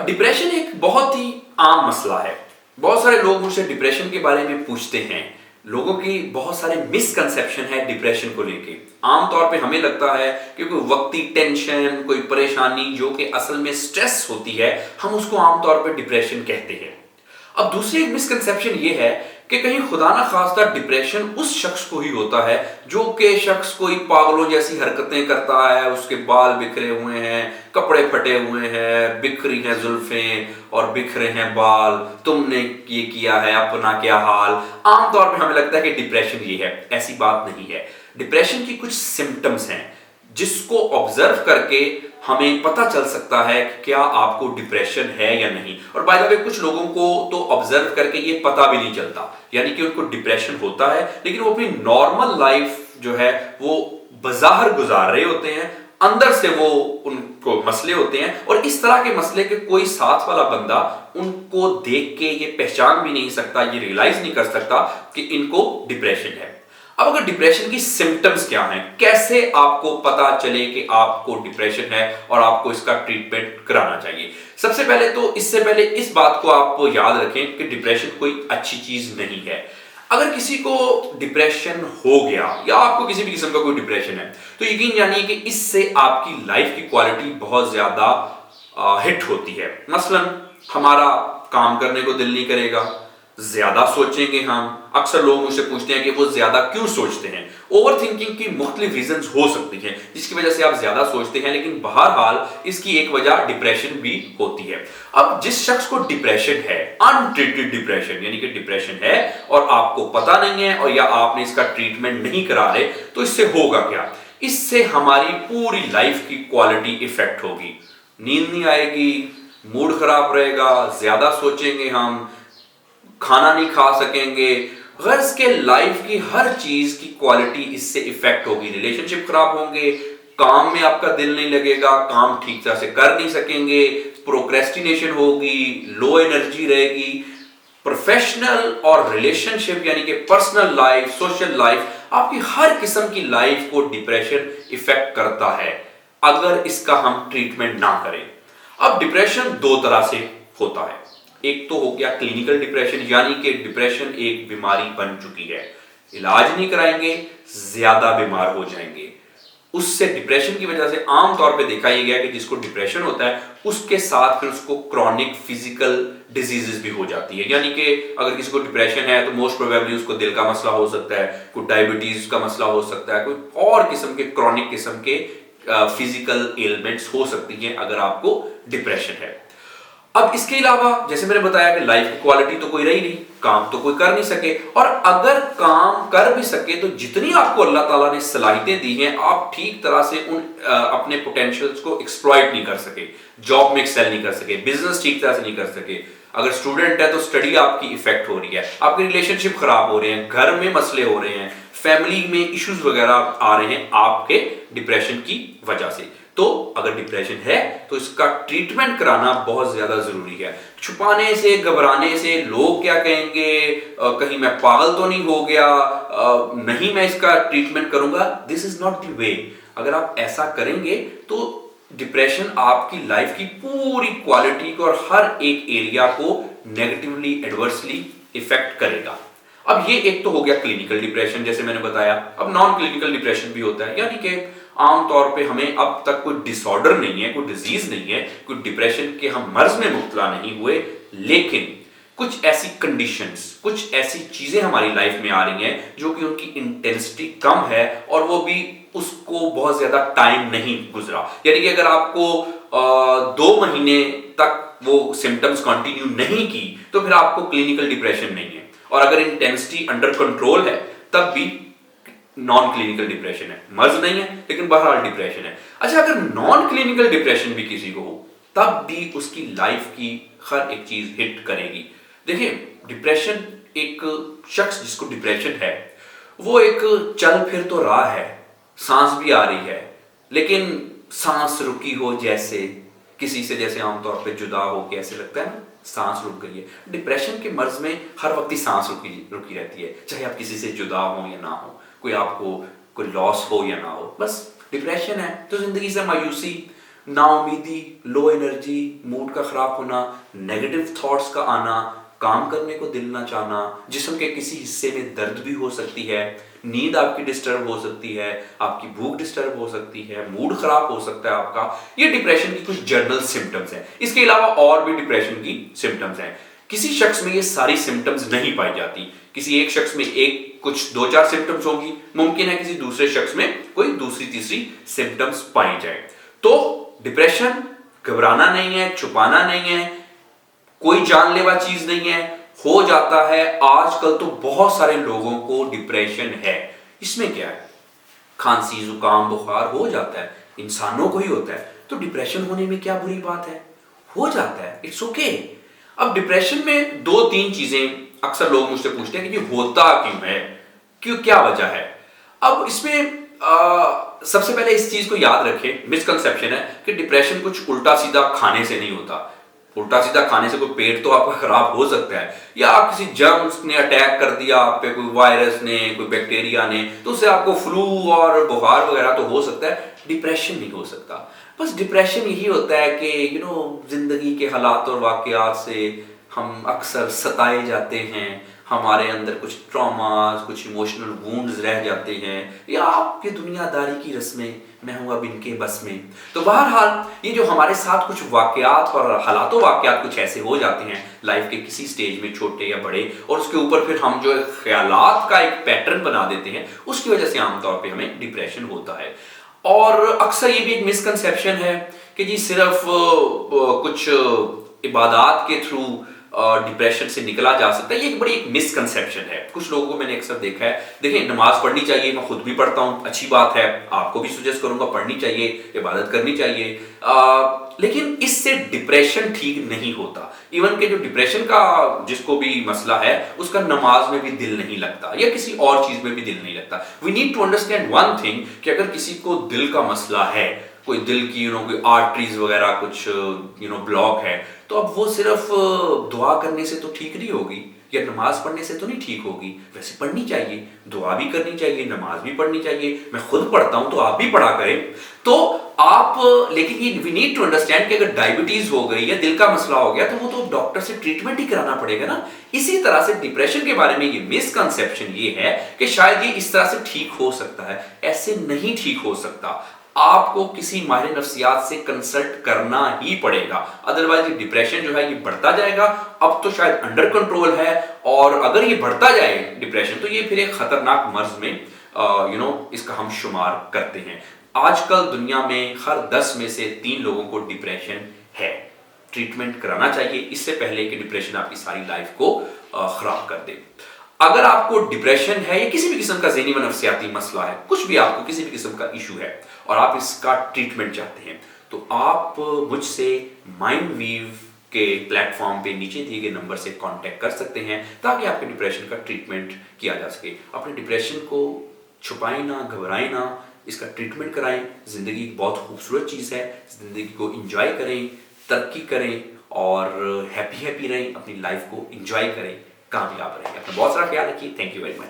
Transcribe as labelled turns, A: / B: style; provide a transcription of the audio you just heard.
A: Depression एक बहुत ही आम मसला है। बहुत सारे लोग मुझसे डिप्रेशन के बारे में पूछते हैं। लोगों की बहुत सारे मिसकंसेप्शन है डिप्रेशन को लेके। आमतौर पे हमें लगता है कि कोई वक्ती टेंशन, कोई परेशानी जो कि असल में स्ट्रेस होती है, हम उसको आमतौर पे डिप्रेशन कहते हैं। अब दूसरी एक मिसकंसेप्शन ये है कि कहीं खुदा ना खास्ता डिप्रेशन उस शख्स को ही होता है जो कि शख्स कोई पागलों जैसी हरकतें करता है, उसके बाल बिखरे हुए हैं, कपड़े फटे हुए हैं, बिखरी हैं जुल्फें और बिखरे हैं बाल, तुमने ये किया है अपना क्या हाल। आमतौर पे हमें लगता है कि डिप्रेशन ये है। ऐसी बात नहीं है। डिप्रेशन की कुछ सिम्टम्स हैं जिसको ऑब्जर्व करके हमें पता चल सकता है कि क्या आपको डिप्रेशन है या नहीं। और बाय द वे कुछ लोगों को तो ऑब्जर्व करके ये पता भी नहीं चलता, यानी कि उनको डिप्रेशन होता है लेकिन वो अपनी नॉर्मल लाइफ जो है वो बज़ाहिर गुजार रहे होते हैं, अंदर से वो उनको मसले होते हैं। और इस तरह के मसले के कोई साथ वाला बंदा उनको देख के ये पहचान भी नहीं सकता, ये रियलाइज नहीं कर सकता कि इनको डिप्रेशन है। अब अगर डिप्रेशन की सिम्टम्स क्या हैं, कैसे आपको पता चले कि आपको डिप्रेशन है और आपको इसका ट्रीटमेंट कराना चाहिए। सबसे पहले तो इससे पहले इस बात को आप याद रखें कि डिप्रेशन कोई अच्छी चीज नहीं है। अगर किसी को डिप्रेशन हो गया या आपको किसी भी किस्म का कोई डिप्रेशन है तो यकीन जानिए कि इससे आपकी लाइफ की क्वालिटी बहुत ज्यादा हिट होती है। मसलन हमारा काम करने को दिल नहीं करेगा, ज्यादा सोचेंगे हम। अक्सर लोग मुझसे पूछते हैं कि वो ज्यादा क्यों सोचते हैं। ओवर थिंकिंग की मुख्तलिफ रीजंस हो सकती हैं जिसकी वजह से आप ज्यादा सोचते हैं, लेकिन बहरहाल इसकी एक वजह डिप्रेशन भी होती है। अब जिस शख्स को डिप्रेशन है, अनट्रीटेड डिप्रेशन यानी कि डिप्रेशन है और आपको पता नहीं है और या आपने इसका ट्रीटमेंट नहीं करा रहे, तो इससे होगा क्या? इससे हमारी पूरी लाइफ की क्वालिटी इफेक्ट होगी। नींद नहीं आएगी, मूड खराब रहेगा, ज्यादा सोचेंगे हम, खाना नहीं खा सकेंगे। गर्ज के लाइफ की हर चीज की क्वालिटी इससे इफेक्ट होगी। रिलेशनशिप खराब होंगे, काम में आपका दिल नहीं लगेगा, काम ठीक तरह से कर नहीं सकेंगे, प्रोक्रेस्टिनेशन होगी, लो एनर्जी रहेगी। प्रोफेशनल और रिलेशनशिप यानी कि पर्सनल लाइफ, सोशल लाइफ, आपकी हर किस्म की लाइफ को डिप्रेशन इफेक्ट करता है अगर इसका हम ट्रीटमेंट ना करें। अब डिप्रेशन दो तरह से होता है। एक तो हो गया क्लिनिकल डिप्रेशन, यानी कि डिप्रेशन एक बीमारी बन चुकी है, इलाज नहीं कराएंगे ज्यादा बीमार हो जाएंगे। उससे डिप्रेशन की वजह से आमतौर पे देखा यह गया कि जिसको डिप्रेशन होता है उसके साथ फिर उसको क्रॉनिक फिजिकल डिजीजेस भी हो जाती है। यानी कि अगर किसी को डिप्रेशन है तो मोस्ट प्रोबेबली उसको दिल का मसला हो सकता है, कोई डायबिटीज का मसला हो सकता है, कोई और किस्म के क्रॉनिक किस्म के फिजिकल एलिमेंट्स हो सकती हैं अगर आपको डिप्रेशन है। अब इसके अलावा जैसे मैंने बताया कि लाइफ की क्वालिटी तो कोई रही नहीं, काम तो कोई कर नहीं सके, और अगर काम कर भी सके तो जितनी आपको अल्लाह ताला ने सलाहियतें दी हैं आप ठीक तरह से उन अपने पोटेंशियल्स को एक्सप्लॉइट नहीं कर सके, जॉब में एक्सेल नहीं कर सके, बिजनेस ठीक तरह से नहीं कर सके। अगर स्टूडेंट है तो स्टडी आपकी इफेक्ट हो रही है, आपके रिलेशनशिप खराब हो रहे हैं, घर में मसले हो रहे हैं, फैमिली में इश्यूज वगैरह आ रहे हैं आपके डिप्रेशन की वजह से। तो अगर डिप्रेशन है तो इसका ट्रीटमेंट कराना बहुत ज्यादा जरूरी है। छुपाने से, घबराने से, लोग क्या कहेंगे, कहीं मैं पागल तो नहीं हो गया, नहीं मैं इसका ट्रीटमेंट करूंगा, this is not the way. अगर आप ऐसा करेंगे तो डिप्रेशन आपकी लाइफ की पूरी क्वालिटी को और हर एक एरिया को नेगेटिवली, एडवर्सली इफेक्ट करेगा। अब ये एक तो हो गया क्लिनिकल डिप्रेशन जैसे मैंने बताया। अब नॉन क्लिनिकल डिप्रेशन भी होता है, यानी कि आमतौर पे हमें अब तक कोई डिसऑर्डर नहीं है, कोई डिजीज नहीं है, कोई डिप्रेशन के हम मर्ज में मुब्तला नहीं हुए, लेकिन कुछ ऐसी कंडीशंस, कुछ ऐसी चीजें हमारी लाइफ में आ रही हैं जो कि उनकी इंटेंसिटी कम है और वो भी उसको बहुत ज्यादा टाइम नहीं गुजरा। यानी कि अगर आपको 2 महीने तक वो सिम्टम्स कंटिन्यू नहीं की तो फिर आपको क्लिनिकल डिप्रेशन नहीं है, और अगर इंटेंसिटी अंडर कंट्रोल है तब भी नॉन क्लिनिकल डिप्रेशन है। मर्ज नहीं है लेकिन बहरहाल डिप्रेशन है। अच्छा, अगर नॉन क्लिनिकल डिप्रेशन भी किसी को हो तब भी उसकी लाइफ की हर एक चीज हिट करेगी। देखिए, डिप्रेशन, एक शख्स जिसको डिप्रेशन है वो एक चल फिर तो रहा है, सांस भी आ रही है, लेकिन सांस रुकी हो, जैसे किसी से जैसे आमतौर पे जुदा हो के ऐसे लगता है ना, सांस रुक गई है। डिप्रेशन के मर्ज में हर वक्त ही सांस रुकी रहती है, चाहे आप किसी से जुदा हो या ना हो, कोई आपको कोई लॉस हो या ना हो, बस डिप्रेशन है तो जिंदगी से मायूसी, नाउमीदी, लो एनर्जी, मूड का खराब होना, नेगेटिव थॉट्स का आना, काम करने को दिल ना चाहना, जिस्म के किसी हिस्से में दर्द भी हो सकती है, नींद आपकी डिस्टर्ब हो सकती है, आपकी भूख डिस्टर्ब हो सकती है, मूड खराब हो सकता है आपका। ये डिप्रेशन की कुछ जनरल सिम्टम्स हैं। इसके अलावा और भी डिप्रेशन की सिम्टम्स हैं। किसी शख्स में ये सारी सिम्टम्स नहीं पाई जाती। किसी एक शख्स में एक कुछ 2-4 सिम्टम्स होंगी, मुमकिन है किसी दूसरे शख्स में कोई दूसरी तीसरी सिम्टम्स पाई जाए। तो डिप्रेशन घबराना नहीं है, छुपाना नहीं है, कोई जानलेवा चीज नहीं है, हो जाता है। आजकल तो बहुत सारे लोगों को डिप्रेशन है। इसमें क्या है, खांसी जुकाम बुखार हो जाता है, इंसानों को ही होता है। तो डिप्रेशन होने में क्या बुरी बात है, हो जाता है, इट्स ओके। अब डिप्रेशन में 2-3 चीजें अक्सर लोग मुझसे पूछते हैं कि ये होता क्यों है, क्यों, क्या वजह है। अब इसमें सबसे पहले इस चीज को याद रखें, मिसकंसेप्शन है कि डिप्रेशन कुछ उल्टा सीधा खाने से नहीं होता। उल्टा सीधा खाने से कोई पेट तो आपका खराब हो सकता है, या किसी जर्म्स ने अटैक कर दिया आप पे, कोई वायरस ने, कोई बैक्टीरिया ने, तो उससे आपको फ्लू और बुखार वगैरह तो हो सकता है, डिप्रेशन नहीं हो सकता। बस डिप्रेशन यही होता है कि जिंदगी के हालात और वाकयात से हम अक्सर सताए जाते हैं, हमारे अंदर कुछ ट्रॉमास, कुछ इमोशनल वुंड्स रह जाते हैं, या आप ये दुनियादारी की रस्में, मैं हूं अब इनके बस में। तो बहरहाल ये जो हमारे साथ कुछ वाकयात और हालातों वाकयात कुछ ऐसे हो जाते हैं लाइफ के किसी स्टेज में, छोटे या बड़े, और उसके ऊपर फिर हम जो ख्यालात का एक पैटर्न बना देते हैं, उसकी वजह से आमतौर पर हमें डिप्रेशन होता है। और अक्सर ये भी एक मिसकंसेप्शन है कि जी सिर्फ कुछ इबादत के थ्रू डिप्रेशन से निकला जा सकता है। ये एक बड़ी एक मिसकंसेप्शन है। कुछ लोगों को मैंने अक्सर देखा है, देखिए नमाज पढ़नी चाहिए, मैं खुद भी पढ़ता हूँ, अच्छी बात है, आपको भी सजेस्ट करूंगा पढ़नी चाहिए, इबादत करनी चाहिए, लेकिन इससे डिप्रेशन ठीक नहीं होता। इवन के जो डिप्रेशन का जिसको भी मसला है, उसका नमाज में भी दिल नहीं लगता या किसी और चीज में भी दिल नहीं लगता। We need to understand one thing कि अगर किसी को दिल का मसला है, कोई दिल की कोई आर्टरीज वगैरह कुछ ब्लॉक है, तो अब वो सिर्फ दुआ करने से तो ठीक नहीं होगी, या नमाज पढ़ने से तो नहीं ठीक होगी। वैसे पढ़नी चाहिए, दुआ भी करनी चाहिए, नमाज भी पढ़नी चाहिए, मैं खुद पढ़ता हूं तो आप भी पढ़ा करें। तो आप, लेकिन ये वी नीड टू अंडरस्टैंड कि अगर डायबिटीज हो गई या दिल का मसला हो गया, तो वो तो डॉक्टर से ट्रीटमेंट ही कराना पड़ेगा ना। इसी तरह से डिप्रेशन के बारे में ये मिसकंसेप्शन ये है कि शायद ये इस तरह से ठीक हो सकता है, ऐसे नहीं ठीक हो सकता। आपको किसी माहिर नफ्सियात से कंसल्ट करना ही पड़ेगा, अदरवाइज ये डिप्रेशन जो है ये बढ़ता जाएगा। अब तो शायद अंडर कंट्रोल है, और अगर ये बढ़ता जाए डिप्रेशन, तो ये फिर एक खतरनाक मर्ज में इसका हम शुमार करते हैं। आजकल दुनिया में हर 10 में से 3 लोगों को डिप्रेशन है। ट्रीटमेंट कराना चाहिए इससे पहले कि डिप्रेशन आपकी सारी लाइफ को खराब कर दे। अगर आपको डिप्रेशन है या किसी भी किस्म का ज़हनी व नफ्सियाती मसला है, कुछ भी आपको किसी भी किस्म का इशू है और आप इसका ट्रीटमेंट चाहते हैं, तो आप मुझसे माइंडवीव के प्लेटफॉर्म पे नीचे दिए गए नंबर से कांटेक्ट कर सकते हैं, ताकि आपके डिप्रेशन का ट्रीटमेंट किया जा सके। अपने डिप्रेशन को छुपाएं ना, घबराएं ना, इसका ट्रीटमेंट कराएं। जिंदगी बहुत खूबसूरत चीज़ है, जिंदगी को इंजॉय करें, तरक्की करें और हैप्पी रहें, अपनी लाइफ को इंजॉय करें, कामयाब रहें। अपना बहुत सारा ख्याल रखिए। Thank you very much.